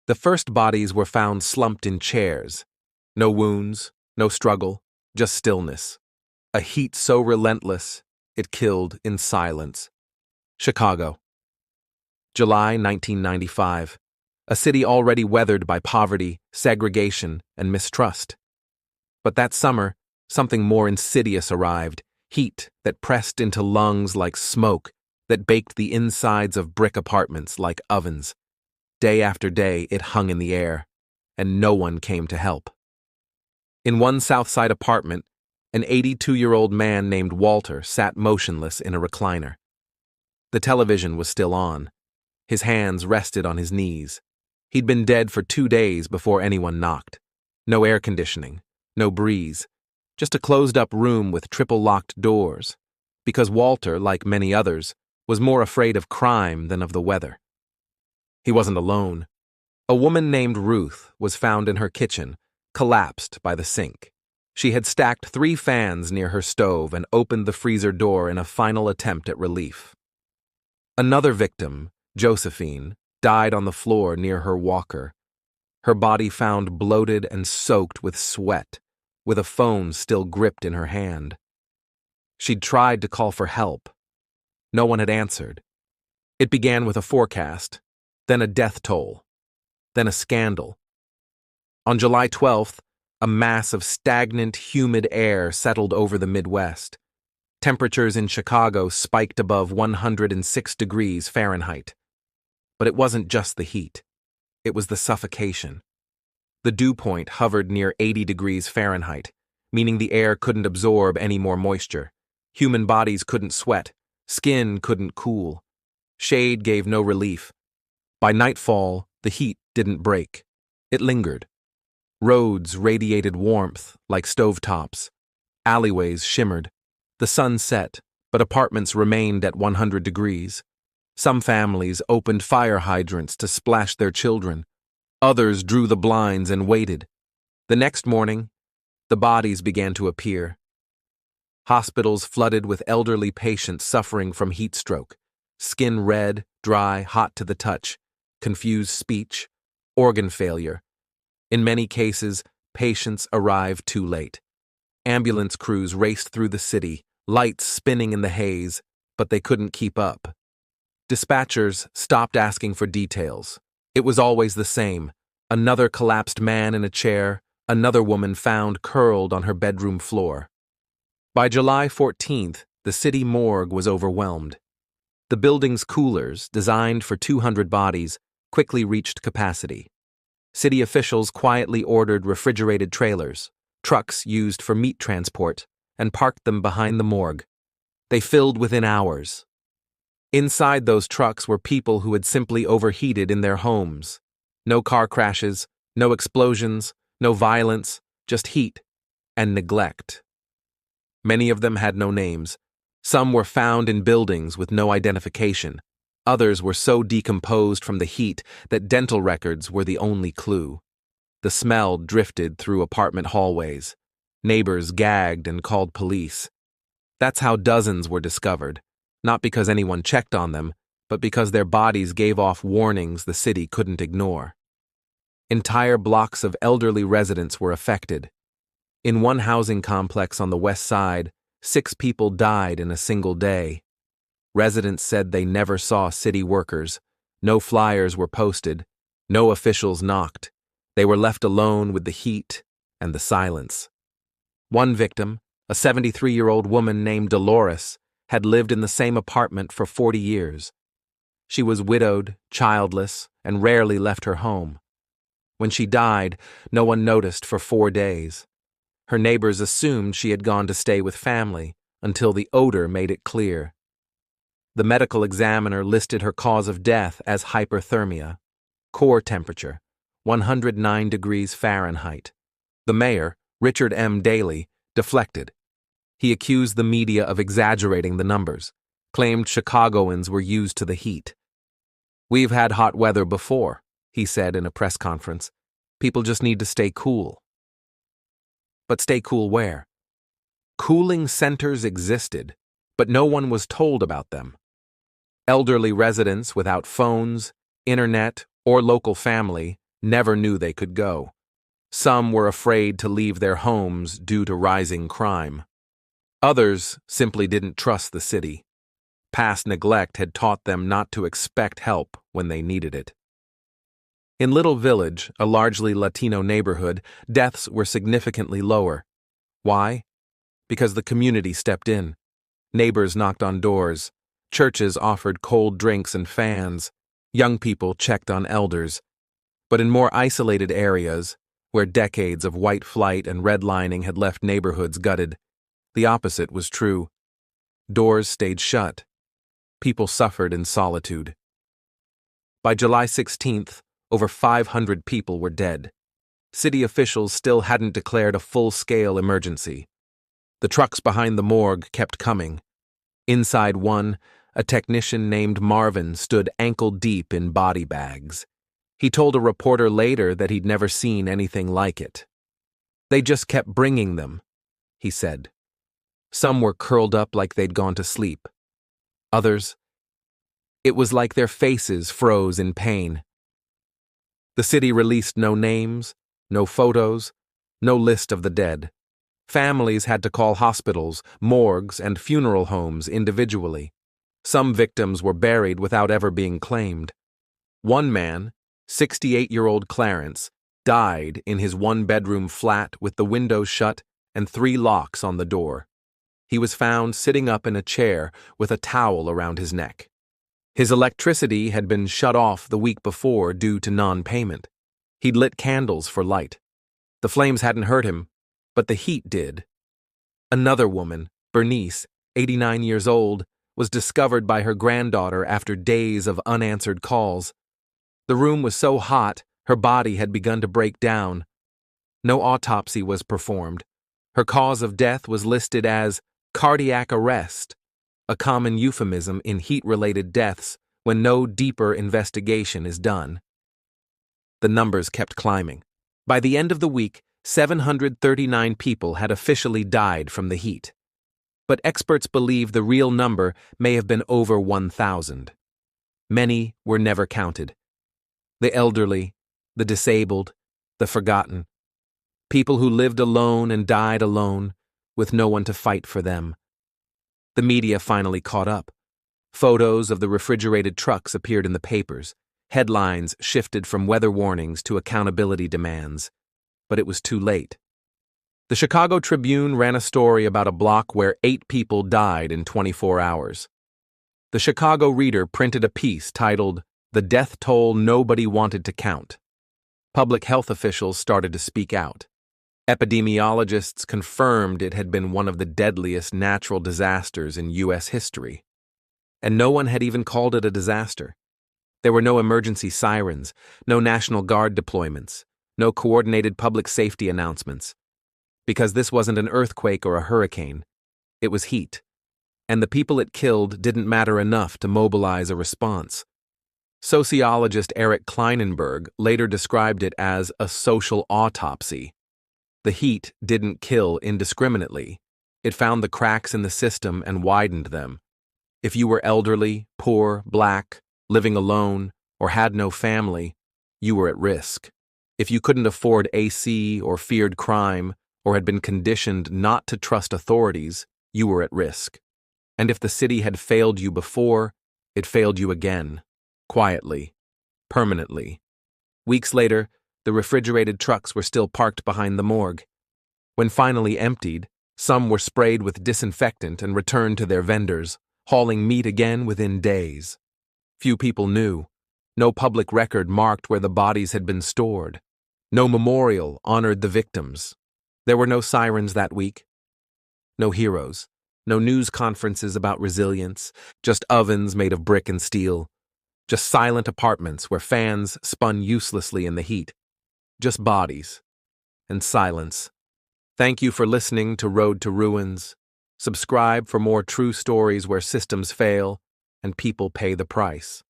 The first bodies were found slumped in chairs. No wounds, no struggle, just stillness. A heat so relentless, it killed in silence. Chicago. July 1995. A city already weathered by poverty, segregation, and mistrust. But that summer, something more insidious arrived, heat that pressed into lungs like smoke, that baked the insides of brick apartments like ovens. Day after day, it hung in the air, and no one came to help. In one Southside apartment, an 82-year-old man named Walter sat motionless in a recliner. The television was still on. His hands rested on his knees. He'd been dead for 2 days before anyone knocked. No air conditioning, no breeze, just a closed-up room with triple-locked doors, because Walter, like many others, was more afraid of crime than of the weather. He wasn't alone. A woman named Ruth was found in her kitchen, collapsed by the sink. She had stacked 3 fans near her stove and opened the freezer door in a final attempt at relief. Another victim, Josephine, died on the floor near her walker. Her body found bloated and soaked with sweat, with a phone still gripped in her hand. She'd tried to call for help. No one had answered. It began with a forecast, then a death toll, then a scandal. On July 12th, a mass of stagnant, humid air settled over the Midwest. Temperatures in Chicago spiked above 106 degrees Fahrenheit. But it wasn't just the heat. It was the suffocation. The dew point hovered near 80 degrees Fahrenheit, meaning the air couldn't absorb any more moisture. Human bodies couldn't sweat. Skin couldn't cool. Shade gave no relief. By nightfall, the heat didn't break. It lingered. Roads radiated warmth like stovetops. Alleyways shimmered. The sun set, but apartments remained at 100 degrees. Some families opened fire hydrants to splash their children. Others drew the blinds and waited. The next morning, the bodies began to appear. Hospitals flooded with elderly patients suffering from heat stroke. Skin red, dry, hot to the touch, confused speech, organ failure. In many cases, patients arrived too late. Ambulance crews raced through the city, lights spinning in the haze, but they couldn't keep up. Dispatchers stopped asking for details. It was always the same. Another collapsed man in a chair, another woman found curled on her bedroom floor. By July 14th, the city morgue was overwhelmed. The building's coolers, designed for 200 bodies, quickly reached capacity. City officials quietly ordered refrigerated trailers, trucks used for meat transport, and parked them behind the morgue. They filled within hours. Inside those trucks were people who had simply overheated in their homes. No car crashes, no explosions, no violence, just heat and neglect. Many of them had no names. Some were found in buildings with no identification. Others were so decomposed from the heat that dental records were the only clue. The smell drifted through apartment hallways. Neighbors gagged and called police. That's how dozens were discovered, not because anyone checked on them, but because their bodies gave off warnings the city couldn't ignore. Entire blocks of elderly residents were affected. In one housing complex on the west side, 6 people died in a single day. Residents said they never saw city workers. No flyers were posted. No officials knocked. They were left alone with the heat and the silence. One victim, a 73-year-old woman named Dolores, had lived in the same apartment for 40 years. She was widowed, childless, and rarely left her home. When she died, no one noticed for 4 days. Her neighbors assumed she had gone to stay with family until the odor made it clear. The medical examiner listed her cause of death as hyperthermia, core temperature, 109 degrees Fahrenheit. The mayor, Richard M. Daley, deflected. He accused the media of exaggerating the numbers, claimed Chicagoans were used to the heat. "We've had hot weather before," he said in a press conference. "People just need to stay cool." But stay cool where? Cooling centers existed, but no one was told about them. Elderly residents without phones, internet, or local family never knew they could go. Some were afraid to leave their homes due to rising crime. Others simply didn't trust the city. Past neglect had taught them not to expect help when they needed it. In Little Village, a largely Latino neighborhood, deaths were significantly lower. Why? Because the community stepped in. Neighbors knocked on doors. Churches offered cold drinks and fans. Young people checked on elders. But in more isolated areas, where decades of white flight and redlining had left neighborhoods gutted, the opposite was true. Doors stayed shut. People suffered in solitude. By July 16th, over 500 people were dead. City officials still hadn't declared a full-scale emergency. The trucks behind the morgue kept coming. Inside one, a technician named Marvin stood ankle-deep in body bags. He told a reporter later that he'd never seen anything like it. "They just kept bringing them," he said. Some were curled up like they'd gone to sleep. Others, it was like their faces froze in pain. The city released no names, no photos, no list of the dead. Families had to call hospitals, morgues, and funeral homes individually. Some victims were buried without ever being claimed. One man, 68-year-old Clarence, died in his one-bedroom flat with the windows shut and 3 locks on the door. He was found sitting up in a chair with a towel around his neck. His electricity had been shut off the week before due to non-payment. He'd lit candles for light. The flames hadn't hurt him, but the heat did. Another woman, Bernice, 89 years old, was discovered by her granddaughter after days of unanswered calls. The room was so hot, her body had begun to break down. No autopsy was performed. Her cause of death was listed as cardiac arrest, a common euphemism in heat-related deaths when no deeper investigation is done. The numbers kept climbing. By the end of the week, 739 people had officially died from the heat. But experts believe the real number may have been over 1,000. Many were never counted. The elderly, the disabled, the forgotten. People who lived alone and died alone, with no one to fight for them. The media finally caught up. Photos of the refrigerated trucks appeared in the papers. Headlines shifted from weather warnings to accountability demands. But it was too late. The Chicago Tribune ran a story about a block where 8 people died in 24 hours. The Chicago Reader printed a piece titled, "The Death Toll Nobody Wanted to Count." Public health officials started to speak out. Epidemiologists confirmed it had been one of the deadliest natural disasters in U.S. history. And no one had even called it a disaster. There were no emergency sirens, no National Guard deployments, no coordinated public safety announcements. Because this wasn't an earthquake or a hurricane. It was heat. And the people it killed didn't matter enough to mobilize a response. Sociologist Eric Kleinenberg later described it as a social autopsy. The heat didn't kill indiscriminately. It found the cracks in the system and widened them. If you were elderly, poor, black, living alone, or had no family, you were at risk. If you couldn't afford AC or feared crime, or had been conditioned not to trust authorities, you were at risk. And if the city had failed you before, it failed you again, quietly, permanently. Weeks later, the refrigerated trucks were still parked behind the morgue. When finally emptied, some were sprayed with disinfectant and returned to their vendors, hauling meat again within days. Few people knew. No public record marked where the bodies had been stored. No memorial honored the victims. There were no sirens that week. No heroes. No news conferences about resilience. Just ovens made of brick and steel. Just silent apartments where fans spun uselessly in the heat. Just bodies. And silence. Thank you for listening to Road to Ruins. Subscribe for more true stories where systems fail and people pay the price.